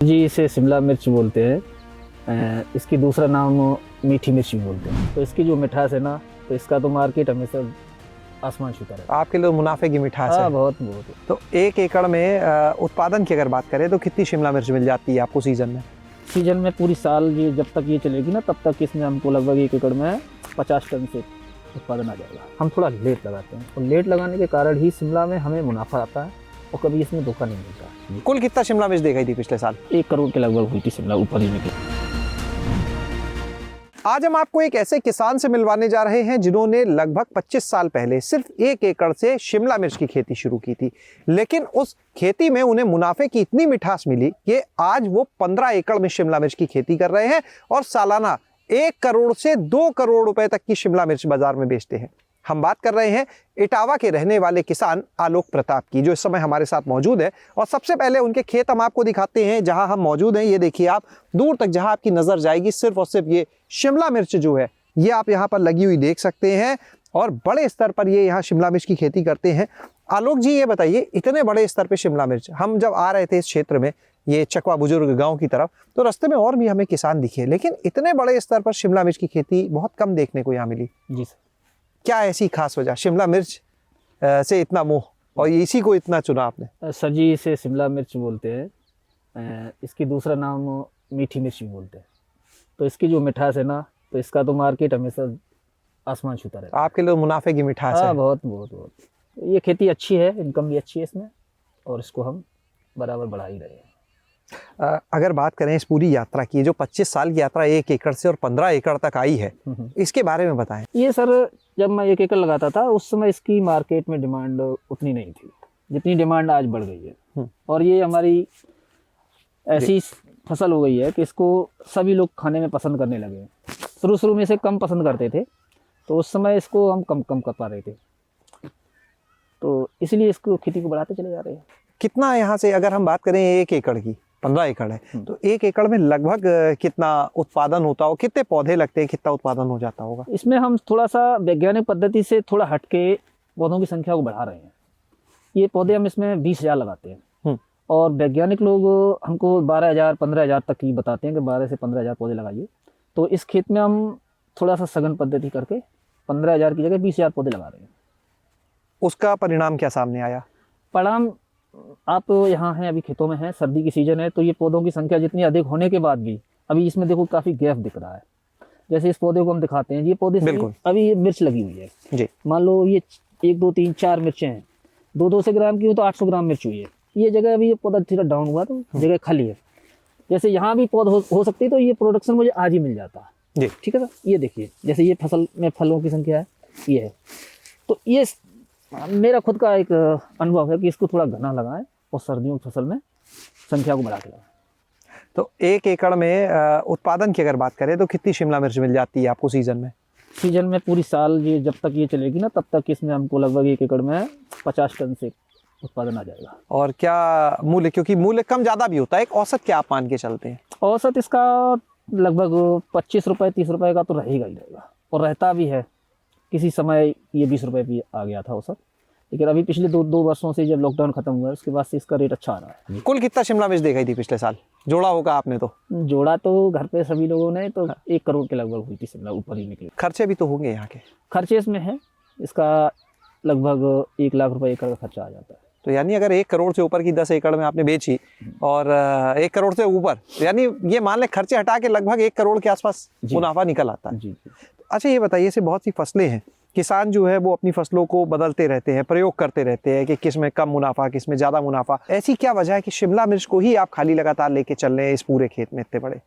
जी, इसे शिमला मिर्च बोलते हैं। इसकी दूसरा नाम मीठी मिर्च भी बोलते हैं। तो इसकी जो मिठास है ना, तो इसका तो मार्केट हमेशा आसमान छूता रहता है। आपके लिए मुनाफे की मिठास हाँ, है। बहुत बहुत। तो 1 एकड़ में उत्पादन की अगर बात करें तो कितनी शिमला मिर्च मिल जाती है आपको सीजन में? सीजन में पूरी साल ये जब तक ये चलेगी ना, तब तक इसमें हमको लगभग 1 एकड़ में 50 टन से उत्पादन आ जाएगा। हम थोड़ा लेट लगाते हैं, और लेट लगाने के कारण ही शिमला में हमें मुनाफा आता है, और कभी इसमें धोखा नहीं मिलता। कुल कितना शिमला मिर्च देखी थी पिछले साल? 1 करोड़ के लगभग हुई थी शिमला, ऊपर ही निकली। आज हम आपको एक ऐसे किसान से मिलवाने जा रहे हैं जिन्होंने लगभग 25 साल पहले सिर्फ 1 एकड़ से शिमला मिर्च की खेती शुरू की थी, लेकिन उस खेती में उन्हें मुनाफे की इतनी मिठास मिली कि आज वो 15 एकड़ में शिमला मिर्च की खेती कर रहे हैं और सालाना 1 करोड़ से 2 करोड़ रुपए तक की शिमला मिर्च बाजार में बेचते हैं। हम बात कर रहे हैं इटावा के रहने वाले किसान आलोक प्रताप की, जो इस समय हमारे साथ मौजूद है। और सबसे पहले उनके खेत हम आपको दिखाते हैं जहां हम मौजूद हैं। ये देखिए आप, दूर तक जहां आपकी नजर जाएगी सिर्फ और सिर्फ ये शिमला मिर्च जो है ये आप यहाँ पर लगी हुई देख सकते हैं, और बड़े स्तर पर ये यहाँ शिमला मिर्च की खेती करते हैं। आलोक जी, ये बताइए, इतने बड़े स्तर पर शिमला मिर्च, हम जब आ रहे थे इस क्षेत्र में, ये चकवा बुजुर्ग गांव की तरफ, तो रास्ते में और भी हमें किसान दिखे, लेकिन इतने बड़े स्तर पर शिमला मिर्च की खेती बहुत कम देखने को यहाँ मिली। जी सर। क्या ऐसी खास वजह, शिमला मिर्च से इतना मोह और इसी को इतना चुना आपने? सर जी, इसे शिमला मिर्च बोलते हैं। इसकी दूसरा नाम मीठी मिर्च भी बोलते हैं। तो इसकी जो मिठास है ना, तो इसका तो मार्केट हमेशा आसमान छूता रहता है। आपके लिए मुनाफे की मिठास है। हाँ, बहुत बहुत बहुत। ये खेती अच्छी है, इनकम भी अच्छी है इसमें, और इसको हम बराबर बढ़ा ही रहे हैं। अगर बात करें इस पूरी यात्रा की, जो 25 साल की यात्रा 1 एकड़ से और 15 एकड़ तक आई है, इसके बारे में बताएं। ये सर, जब मैं 1 एकड़ लगाता था उस समय इसकी मार्केट में डिमांड उतनी नहीं थी जितनी डिमांड आज बढ़ गई है। और ये हमारी ऐसी फसल हो गई है कि इसको सभी लोग खाने में पसंद करने लगे हैं। शुरू में इसे कम पसंद करते थे, तो उस समय इसको हम कम कर पा रहे थे, तो इसलिए इसको खेती को बढ़ाते चले जा रहे हैं। कितना यहाँ से अगर हम बात करें 1 एकड़ की, 15 एकड़ है, तो 1 एकड़ में लगभग कितना उत्पादन होता हो, कितने पौधे लगते हैं, कितना उत्पादन हो जाता होगा? इसमें हम थोड़ा सा वैज्ञानिक पद्धति से थोड़ा हटके पौधों की संख्या को बढ़ा रहे हैं। ये पौधे हम इसमें 20,000 लगाते हैं, और वैज्ञानिक लोग हमको 12,000 15,000 तक ही बताते हैं कि 12 से 15,000 पौधे लगाइए। तो इस खेत में हम थोड़ा सा सघन पद्धति करके 15,000 की जगह 20,000 पौधे लगा रहे हैं। उसका परिणाम क्या सामने आया? परिणाम, आप यहाँ हैं, अभी खेतों में हैं, सर्दी की सीजन है, तो ये पौधों की संख्या जितनी अधिक होने के बाद भी अभी इसमें देखो काफ़ी गैप दिख रहा है। जैसे इस पौधे को हम दिखाते हैं, ये पौधे अभी ये मिर्च लगी हुई है जी। मान लो ये 1 2 3 4 मिर्चें हैं, 200 ग्राम की हो तो 800 ग्राम मिर्च हुई है। ये जगह अभी ये पौधा थोड़ा डाउन हुआ तो जगह खाली है। जैसे यहाँ भी पौधा हो सकती है, तो ये प्रोडक्शन मुझे आज ही मिल जाता जी। ठीक है सर, ये देखिए, जैसे ये फसल में फलों की संख्या है, ये है। तो ये मेरा खुद का एक अनुभव है कि इसको थोड़ा घना लगाएं और सर्दियों की फसल में संख्या को बढ़ा के लगाएं। तो 1 एकड़ में उत्पादन की अगर बात करें तो कितनी शिमला मिर्च मिल जाती है आपको सीजन में? सीजन में पूरी साल ये जब तक ये चलेगी ना, तब तक इसमें हमको लगभग 1 एकड़ में 50 टन से उत्पादन आ जाएगा। और क्या मूल्य, क्योंकि मूल्य कम ज़्यादा भी होता है, एक औसत क्या आप मान के चलते हैं? औसत इसका लगभग 25 रुपये 30 रुपये का तो रहेगा ही रहेगा, और रहता भी है। किसी समय ये 20 रुपये भी आ गया था औसत, लेकिन अभी पिछले 2 वर्षों से जब लॉकडाउन खत्म हुआ है उसके बाद से इसका रेट अच्छा आ रहा है। कुल कितना शिमला मिर्च देखी थी पिछले साल? जोड़ा होगा आपने तो? जोड़ा तो घर पे सभी लोगों ने, तो 1 करोड़ के लगभग हुई थी शिमला, ऊपर ही निकली। खर्चे भी तो होंगे यहाँ के? खर्चे इसमें है, इसका लगभग 1 लाख रुपए एकड़ का खर्चा आ जाता है। तो यानी अगर 1 करोड़ से ऊपर की 10 एकड़ में आपने बेची और 1 करोड़ से ऊपर, यानी ये मान ले खर्चे हटा के लगभग 1 करोड़ के आसपास मुनाफा निकल आता है जी। अच्छा, ये बताइए, ऐसे बहुत सी फसलें हैं, किसान जो है वो अपनी फसलों को बदलते रहते हैं, प्रयोग करते रहते हैं कि किस में कम मुनाफा, किस में ज़्यादा मुनाफा। ऐसी क्या वजह है कि शिमला मिर्च को ही आप खाली लगातार लेके चल रहे हैं इस पूरे खेत में इतने बड़े?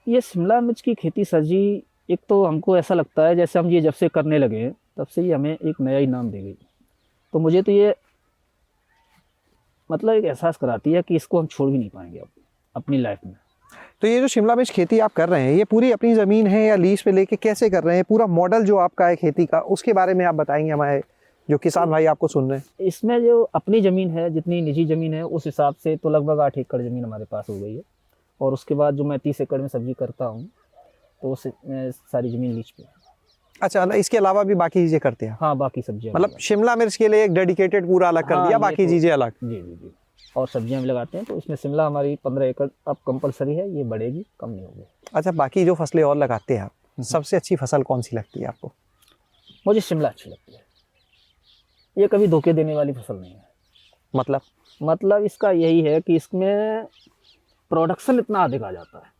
ये शिमला मिर्च की खेती सर जी, एक तो हमको ऐसा लगता है जैसे हम ये जब से करने लगे हैं तब से ही हमें एक नया ही नाम दे गई। तो मुझे तो ये मतलब एक एहसास कराती है कि इसको हम छोड़ भी नहीं पाएंगे अब अपनी लाइफ में। तो ये जो शिमला मिर्च खेती आप कर रहे हैं, ये पूरी अपनी ज़मीन है या लीज पे लेके कैसे कर रहे हैं? पूरा मॉडल जो आपका है खेती का, उसके बारे में आप बताएंगे हमारे जो किसान भाई आपको सुन रहे हैं। इसमें जो अपनी ज़मीन है, जितनी निजी ज़मीन है, उस हिसाब से तो लगभग 8 एकड़ ज़मीन हमारे पास हो गई है। और उसके बाद जो मैं 30 एकड़ में सब्जी करता हूँ, तो उस सारी ज़मीन लीज पे है। अच्छा, इसके अलावा भी बाकी चीज़ें करते हैं? हाँ, बाकी सब्जियाँ, मतलब शिमला मिर्च के लिए एक डेडिकेटेड पूरा अलग कर दिया, बाकी चीज़ें अलग? जी जी जी। और सब्जियां भी लगाते हैं। तो इसमें शिमला हमारी 15 एकड़ अब कंपलसरी है, ये बढ़ेगी, कम नहीं होगी। अच्छा, बाकी जो फसलें और लगाते हैं आप, सबसे अच्छी फसल कौन सी लगती है आपको? मुझे शिमला अच्छी लगती है। ये कभी धोखे देने वाली फसल नहीं है। मतलब इसका यही है कि इसमें प्रोडक्शन इतना अधिक आ जाता है।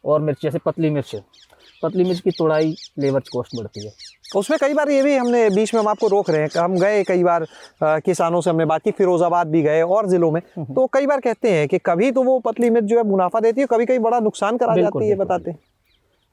और मिर्च, जैसे पतली मिर्च की तोड़ाई लेबर कॉस्ट बढ़ती है। उसमें कई बार ये भी हमने बीच में, हम आपको रोक रहे हैं, हम गए कई बार किसानों से हमने बात की, फिरोजाबाद भी गए और जिलों में, तो कई बार कहते हैं कि कभी तो वो पतली मिर्च जो है मुनाफा देती है, कभी कभी बड़ा नुकसान करा जाती है, बताते हैं।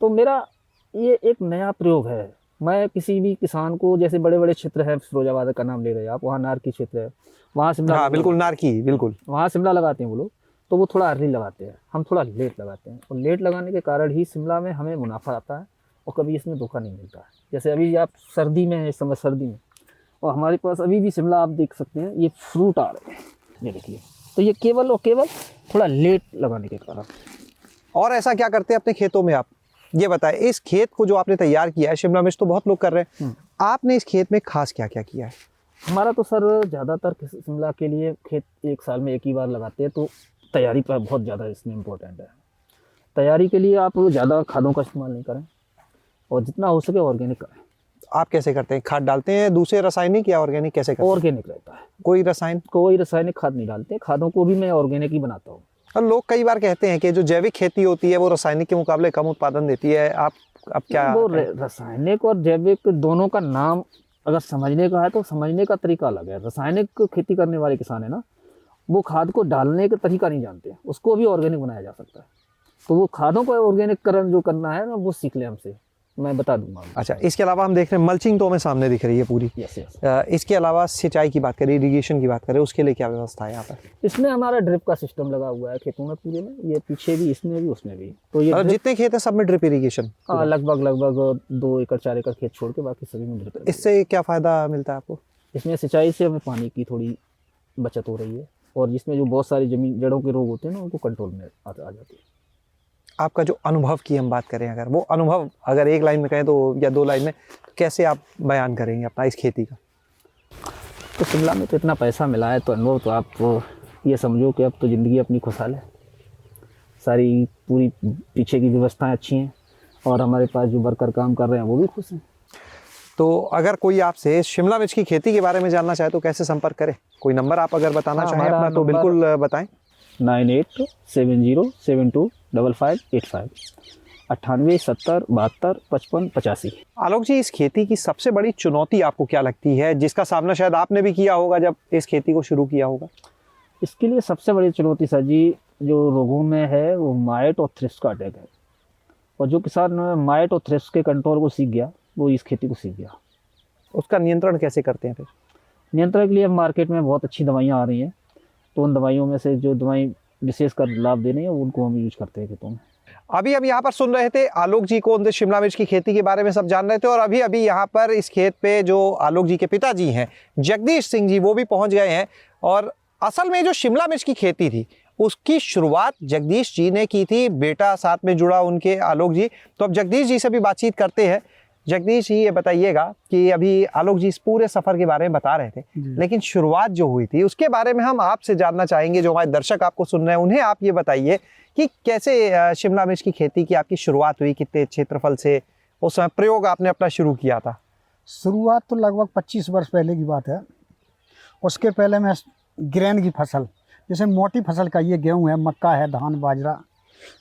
तो मेरा ये एक नया प्रयोग है। मैं किसी भी किसान को, जैसे बड़े बड़े क्षेत्र है, फिरोजाबाद का नाम ले रहे हैं आप, वहाँ नारकी क्षेत्र है, वहाँ शिमला, हाँ बिल्कुल नारकी, बिल्कुल वहाँ शिमला लगाते हैं वो लोग, तो वो थोड़ा अर्ली लगाते हैं, हम थोड़ा लेट लगाते हैं। और लेट लगाने के कारण ही शिमला में हमें मुनाफा आता है और कभी इसमें धोखा नहीं मिलता है। जैसे अभी आप सर्दी में है, इस समय सर्दी में, और हमारे पास अभी भी शिमला आप देख सकते हैं, ये फ्रूट आ रहे हैं, ये देखिए। तो ये केवल और केवल थोड़ा लेट लगाने के कारण। और ऐसा क्या करते हैं अपने खेतों में आप, ये बताएं, इस खेत को जो आपने तैयार किया है, शिमला मिर्च तो बहुत लोग कर रहे हैं, आपने इस खेत में खास क्या क्या किया है? हमारा तो सर ज़्यादातर शिमला के लिए खेत एक साल में एक ही बार लगाते हैं, तो तैयारी पर बहुत ज़्यादा इसमें इम्पोर्टेंट है। तैयारी के लिए आप ज़्यादा खादों का इस्तेमाल नहीं करें और जितना हो सके ऑर्गेनिक करें। आप कैसे करते हैं? खाद डालते हैं दूसरे रासायनिक या ऑर्गेनिक, कैसे करते हैं? ऑर्गेनिक रहता है, कोई रासायनिक खाद नहीं डालते। खादों को भी मैं ऑर्गेनिक ही बनाता हूँ। और लोग कई बार कहते हैं कि जो जैविक खेती होती है वो रासायनिक के मुकाबले कम उत्पादन देती है, आप क्या? वो रासायनिक और जैविक दोनों का नाम अगर समझने का है तो समझने का तरीका अलग है। रासायनिक खेती करने वाले किसान है ना, वो खाद को डालने का तरीका नहीं जानते, उसको भी ऑर्गेनिक बनाया जा सकता है। तो वो खादों को ऑर्गेनिककरण जो करना है ना, वो सीख ले हमसे, मैं बता दूंगा। अच्छा, इसके अलावा हम देख रहे हैं मल्चिंग तो हमें सामने दिख रही है पूरी। यस। इसके अलावा सिंचाई की बात करें, इरिगेशन की बात करें, उसके लिए क्या व्यवस्था है यहाँ पर? इसमें हमारा ड्रिप का सिस्टम लगा हुआ है खेतों में पूरे में, ये पीछे भी, इसमें भी, उसमें भी। तो ये जितने खेत है सब में ड्रिप इरिगेशन? लगभग 2 एकड़ 4 एकड़ खेत छोड़ के बाकी सभी में ड्रिप। इससे क्या फायदा मिलता है आपको? इसमें सिंचाई से हमें पानी की थोड़ी बचत हो रही है और जिसमें जो बहुत सारी जमीन जड़ों के रोग होते हैं ना, उनको कंट्रोल में आ जाती है। आपका जो अनुभव की हम बात करें, अगर वो अनुभव अगर एक लाइन में कहें तो, या 2 लाइन में, कैसे आप बयान करेंगे अपना इस खेती का? तो शिमला में तो इतना पैसा मिला है, तो अनुभव तो आप तो ये समझो कि अब तो ज़िंदगी अपनी खुशहाल है। सारी पूरी पीछे की व्यवस्थाएं अच्छी हैं और हमारे पास जो वर्कर काम कर रहे हैं वो भी खुश हैं। तो अगर कोई आपसे शिमला मिर्च की खेती के बारे में जानना चाहे तो कैसे संपर्क करे? कोई नंबर आप अगर बताना चाहें अपना तो बिल्कुल बताएं। 9872725585 98 70 72 55 85। आलोक जी, इस खेती की सबसे बड़ी चुनौती आपको क्या लगती है, जिसका सामना शायद आपने भी किया होगा जब इस खेती को शुरू किया होगा? इसके लिए सबसे बड़ी चुनौती सर जी जो रोगों में है वो माइट और थ्रिप्स का अटैक है। और जो किसान माइट और थ्रिप्स के कंट्रोल को सीख गया वो इस खेती को सीख गया। उसका नियंत्रण कैसे करते हैं फिर? नियंत्रण के लिए मार्केट में बहुत अच्छी दवाइयाँ आ रही हैं, तो उन दवाइयों में से जो दवाई विशेषकर लाभ दे रही है उनको हम यूज करते हैं खेतों में। अभी हम यहाँ पर सुन रहे थे आलोक जी को, उनसे शिमला मिर्च की खेती के बारे में सब जान रहे थे। और अभी अभी यहाँ पर इस खेत पे जो आलोक जी के पिताजी हैं जगदीश सिंह जी, वो भी पहुँच गए हैं। और असल में जो शिमला मिर्च की खेती थी उसकी शुरुआत जगदीश जी ने की थी, बेटा साथ में जुड़ा उनके आलोक जी। तो अब जगदीश जी से भी बातचीत करते हैं। जगदीश जी, ये बताइएगा कि अभी आलोक जी इस पूरे सफर के बारे में बता रहे थे, लेकिन शुरुआत जो हुई थी उसके बारे में हम आपसे जानना चाहेंगे। जो हमारे दर्शक आपको सुन रहे हैं उन्हें आप ये बताइए कि कैसे शिमला मिर्च की खेती की आपकी शुरुआत हुई, कितने क्षेत्रफल से उस समय प्रयोग आपने अपना शुरू किया था? शुरुआत तो लगभग 25 वर्ष पहले की बात है। उसके पहले मैं ग्रेन की फसल, जैसे मोटी फसल का, ये गेहूँ है, मक्का है, धान, बाजरा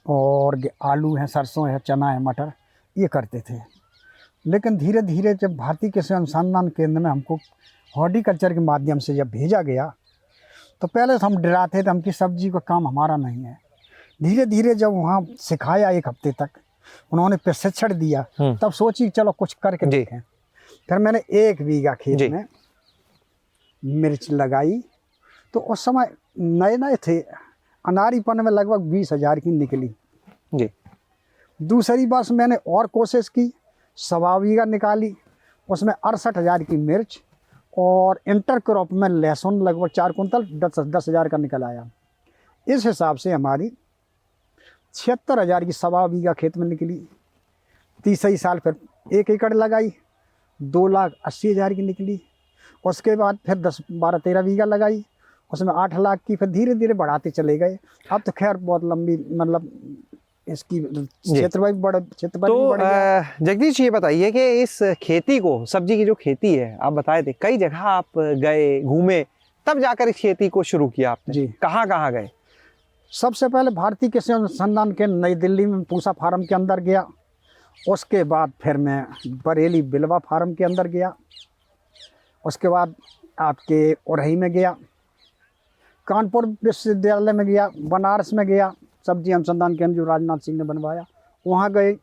और आलू है, सरसों है, चना है, मटर, ये करते थे। लेकिन धीरे धीरे जब भारतीय कृषि अनुसंधान केंद्र में हमको हॉर्टिकल्चर के माध्यम से जब भेजा गया, तो पहले तो हम डराते थे, हम कि सब्जी का काम हमारा नहीं है। धीरे धीरे जब वहाँ सिखाया 1 हफ्ते तक, उन्होंने प्रशिक्षण दिया, तब सोची चलो कुछ करके देखें। फिर मैंने 1 बीघा खेत में मिर्च लगाई। तो उस समय नए नए थे, अनारीपन में लगभग 20,000 की निकली जी। दूसरी बार मैंने और कोशिश की, 1.25 बीघा निकाली, उसमें 68,000 की मिर्च और इंटर क्रॉप में लहसुन लगभग 4 कुंटल 10,000 का निकल आया। इस हिसाब से हमारी 76,000 की 1.25 बीघा खेत में निकली। तीसरी साल फिर 1 एकड़ लगाई, 2,80,000 की निकली। उसके बाद फिर 10, 12, 13 बीघा लगाई, उसमें 8 लाख की, फिर धीरे धीरे बढ़ाते चले गए। अब तो खैर बहुत लंबी, मतलब इसकी क्षेत्र भी बड़ा, क्षेत्र तो भी बढ़ गया। जगदीश जी ये बताइए कि इस खेती को, सब्जी की जो खेती है, आप बताए थे कई जगह आप गए, घूमे, तब जाकर इस खेती को शुरू किया आपने। जी। कहाँ कहाँ गए? सबसे पहले भारतीय कृषि अनुसंधान केंद्र नई दिल्ली में पूसा फार्म के अंदर गया। उसके बाद फिर मैं बरेली बिलवा फार्म के अंदर गया। उसके बाद आपके उरही में गया, कानपुर विश्वविद्यालय में गया, बनारस में गया, सब्जी अनुसंधान केंद्र जो राजनाथ सिंह ने बनवाया, वहाँ गए।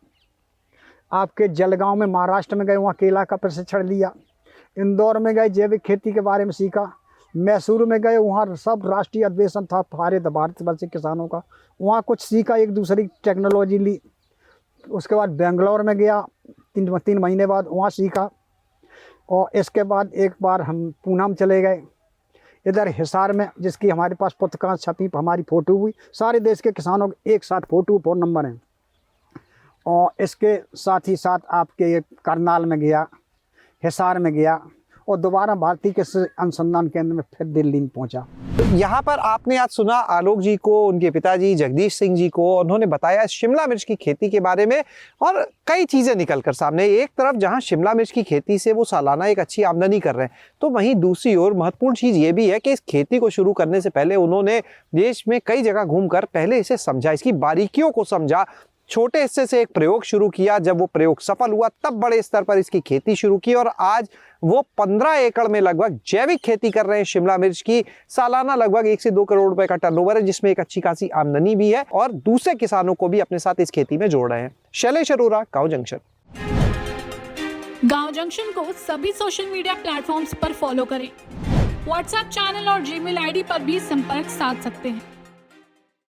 आपके जलगांव में महाराष्ट्र में गए, वहाँ केला का प्रशिक्षण लिया। इंदौर में गए, जैविक खेती के बारे में सीखा। मैसूर में गए, वहाँ सब राष्ट्रीय अधिवेशन था भारतवर्ष के किसानों का, वहाँ कुछ सीखा, एक दूसरी टेक्नोलॉजी ली। उसके बाद बेंगलोर में गया, 3 महीने बाद वहाँ सीखा। और इसके बाद एक बार हम पूना में चले गए, इधर हिसार में, जिसकी हमारे पास पुस्तकांश छपी, हमारी फ़ोटो हुई, सारे देश के किसानों के एक साथ फ़ोटो, फ़ोन नंबर हैं। और इसके साथ ही साथ आपके करनाल में गया, हिसार में गया, और दोबारा भारतीय कृषि अनुसंधान केंद्र में फिर दिल्ली में पहुंचा। यहाँ पर आपने आज सुना आलोक जी को, उनके पिताजी जगदीश सिंह जी को, उन्होंने बताया शिमला मिर्च की खेती के बारे में, और कई चीजें निकल कर सामने। एक तरफ जहाँ शिमला मिर्च की खेती से वो सालाना एक अच्छी आमदनी कर रहे हैं, तो वहीं दूसरी ओर महत्वपूर्ण चीज ये भी है कि इस खेती को शुरू करने से पहले उन्होंने देश में कई जगह घूमकर पहले इसे समझा, इसकी बारीकियों को समझा, छोटे हिस्से से एक प्रयोग शुरू किया। जब वो प्रयोग सफल हुआ तब बड़े स्तर पर इसकी खेती शुरू की, और आज वो 15 एकड़ में लगभग जैविक खेती कर रहे हैं शिमला मिर्च की। सालाना लगभग 1 से 2 करोड़ रुपए का टर्नओवर है, जिसमें एक अच्छी खासी आमदनी भी है, और दूसरे किसानों को भी अपने साथ इस खेती में जोड़ रहे हैं। शैलेश अरोरा, गांव जंक्शन। गांव जंक्शन को सभी सोशल मीडिया प्लेटफॉर्म्स पर फॉलो करें। व्हाट्सएप चैनल और जीमेल आईडी पर भी संपर्क साध सकते हैं।